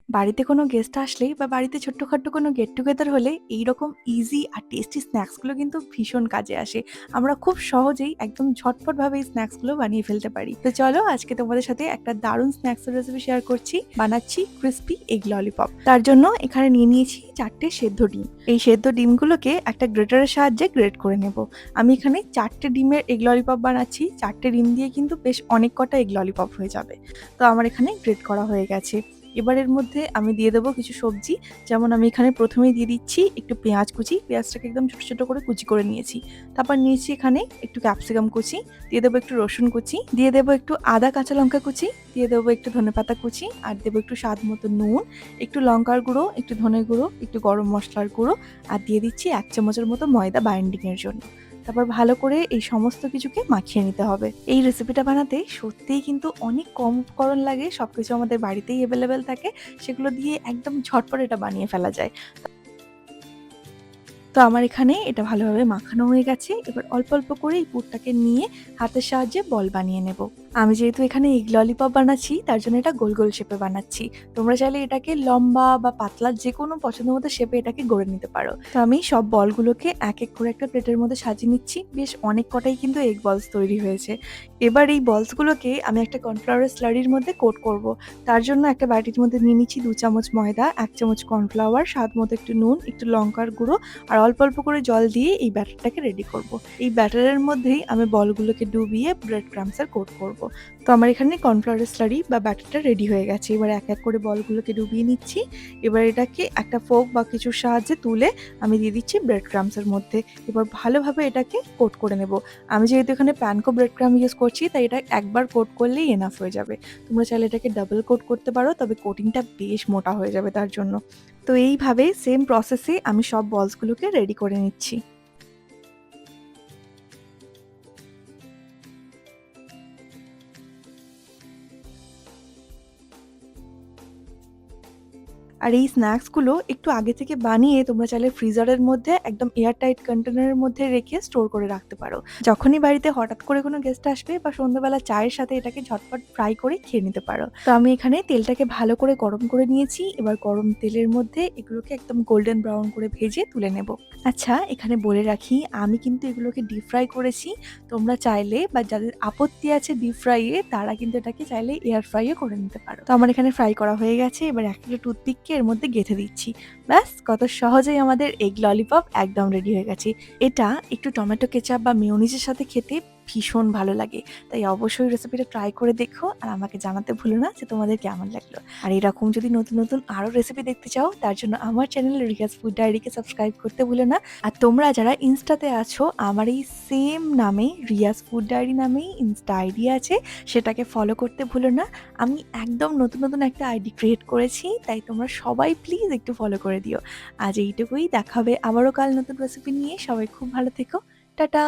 বাড়িতে কোনো গেস্ট আসলেই বা বাড়িতে ছোট্টখাট্টো কোনো গেট টুগেদার হলে এইরকম ইজি আর টেস্টি স্ন্যাক্সগুলো কিন্তু ভীষণ কাজে আসে। আমরা খুব সহজেই একদম ঝটপটভাবে এই স্ন্যাক্সগুলো বানিয়ে ফেলতে পারি। তো চলো আজকে তোমাদের সাথে একটা দারুণ স্ন্যাক্সের রেসিপি শেয়ার করছি। বানাচ্ছি ক্রিসপি এগ ললিপপ। তার জন্য এখানে নিয়ে নিয়েছি 4 টে সেদ্ধ ডিম। এই সেদ্ধ ডিমগুলোকে একটা গ্রেটারের সাহায্যে গ্রেট করে নেব। আমি এখানে 4 টে ডিমের এগ ললিপপ বানাচ্ছি। 4 টে ডিম দিয়ে কিন্তু বেশ অনেক কটা এগ ললিপপ হয়ে যাবে। তো আমার এখানে গ্রেট করা হয়ে গেছে। এবার এর মধ্যে আমি দিয়ে দেবো কিছু সবজি। যেমন আমি এখানে প্রথমেই দিয়ে দিচ্ছি একটু পেঁয়াজ কুচি। পেঁয়াজটাকে একদম ছোট, ছোট করে কুচি করে নিয়েছি। তারপর নিয়েছি এখানে একটু ক্যাপসিকাম কুচি, দিয়ে দেবো একটু রসুন কুচি, দিয়ে দেবো একটু আদা কাঁচা লঙ্কা কুচি, দিয়ে দেবো একটু ধনেপাতা কুচি, আর দেবো একটু স্বাদ মতো নুন, একটু লঙ্কার গুঁড়ো, একটু ধনে গুঁড়ো, একটু গরম মসলার গুঁড়ো, আর দিয়ে দিচ্ছি 1 চামচের মতো ময়দা বাইন্ডিং এর জন্য। তারপর ভালো করে এই সমস্ত কিছুকে মাখিয়ে নিতে হবে। এই রেসিপিটা বানাতে সত্যিই কিন্তু অনেক কম উপকরণ লাগে। সবকিছু আমাদের বাড়িতেই এভেলেবেল থাকে। সেগুলো দিয়ে একদম ঝটপট এটা বানিয়ে ফেলা যায়। তো আমার এখানে এটা ভালোভাবে মাখানো হয়ে গেছে। এবার অল্প, অল্প করে এই পুরটাকে নিয়ে হাতের সাহায্যে বল বানিয়ে নেব। আমি যেহেতু এখানে এগ ললিপপ বানাচ্ছি তার জন্য এটা গোল, গোল শেপে বানাচ্ছি। তোমরা চাইলে এটাকে লম্বা বা পাতলা যেকোনো পছন্দ মতো শেপে এটাকে গড়ে নিতে পারো। তো আমি সব বলগুলোকে এক, এক করে একটা প্লেটের মধ্যে সাজিয়ে নিচ্ছি। বেশ অনেক কটাই কিন্তু এগ বলস তৈরি হয়েছে। এবার এই বলসগুলোকে আমি একটা কর্নফ্লাওয়ারের স্লারির মধ্যে কোট করব। তার জন্য একটা বাটির মধ্যে নিয়ে নিচ্ছি 2 চামচ ময়দা, 1 চামচ কর্নফ্লাওয়ার, স্বাদ মতো একটু নুন, একটু লঙ্কার গুঁড়ো আর অল্প, অল্প করে জল দিয়ে এই ব্যাটারটাকে রেডি করব। এই ব্যাটারের মধ্যেই আমি বলগুলোকে ডুবিয়ে ব্রেড ক্রাম্বসের কোট করব। তো আমার এখানে কর্নফ্লাওয়ারের স্লারি বা ব্যাটারটা রেডি হয়ে গেছে। এবার এক, এক করে বলগুলোকে ডুবিয়ে নিচ্ছি। এবার এটাকে একটা ফোর্ক বা কিছুর সাহায্যে তুলে আমি দিয়ে দিচ্ছি ব্রেড ক্রাম্বসের মধ্যে। এবার ভালোভাবে এটাকে কোট করে নেব। আমি যেহেতু এখানে প্যানকো ব্রেড ক্রাম্ব ইউজ করছি তাই এটা একবার কোট করলেই এনাফ হয়ে যাবে। তোমরা চাইলে এটাকে ডাবল কোট করতে পারো, তবে কোটিংটা বেশ মোটা হয়ে যাবে তার জন্য। তো এইভাবে সেম প্রসেসে আমি সব বলসগুলোকে রেডি করে নিচ্ছি। আর এই স্ন্যাক্সগুলো একটু আগে থেকে বানিয়ে তোমরা চাইলে ফ্রিজারের মধ্যে একদম এয়ার টাইট কন্টেনারের মধ্যে রেখে স্টোর করে রাখতে পারো। যখনই বাড়িতে হঠাৎ করে কোনো গেস্ট আসবে বা সন্ধ্যাবেলা চায়ের সাথে এটাকে ঝটপট ফ্রাই করে খেয়ে নিতে পারো। তো আমি এখানে তেলটাকে ভালো করে গরম করে নিয়েছি। এবার গরম তেলের মধ্যে এগুলোকে একদম গোল্ডেন ব্রাউন করে ভেজে তুলে নেব। আচ্ছা, এখানে বলে রাখি আমি কিন্তু এগুলোকে ডিপ ফ্রাই করেছি। তোমরা চাইলে বা যাদের আপত্তি আছে ডিপ ফ্রাইয়ে তারা কিন্তু এটাকে চাইলে এয়ার ফ্রাইও করে নিতে পারো। তো আমার এখানে ফ্রাই করা হয়ে গেছে। এবার একটা টুথপিককে এর মধ্যে গেঁথে দিচ্ছি। ব্যাস কত সহজেই আমাদের এগ ললিপপ একদম রেডি হয়ে গেছে। এটা একটু টমেটো কেচাপ বা মেয়োনিজের সাথে খেতে ভীষণ ভালো লাগে। তাই অবশ্যই রেসিপিটা ট্রাই করে দেখো আর আমাকে জানাতে ভুলো না যে তোমাদের কেমন লাগলো। আর এরকম যদি নতুন, নতুন আরো রেসিপি দেখতে চাও তার জন্য আমার চ্যানেল রিয়াজ ফুড ডায়েরিকে সাবস্ক্রাইব করতে ভুলো না। আর তোমরা যারা ইনস্টাতে আছো আমার এই সেম নামে রিয়াজ ফুড ডায়েরি নামেই ইনস্টা আইডি আছে, সেটাকে ফলো করতে ভুলো না। আমি একদম নতুন, নতুন একটা আইডি ক্রিয়েট করেছি, তাই তোমরা সবাই প্লিজ একটু ফলো করে দিও। আজ এইটুকুই, দেখা হবে আবারও কাল নতুন রেসিপি নিয়ে। সবাই খুব ভালো থেকো। টাটা।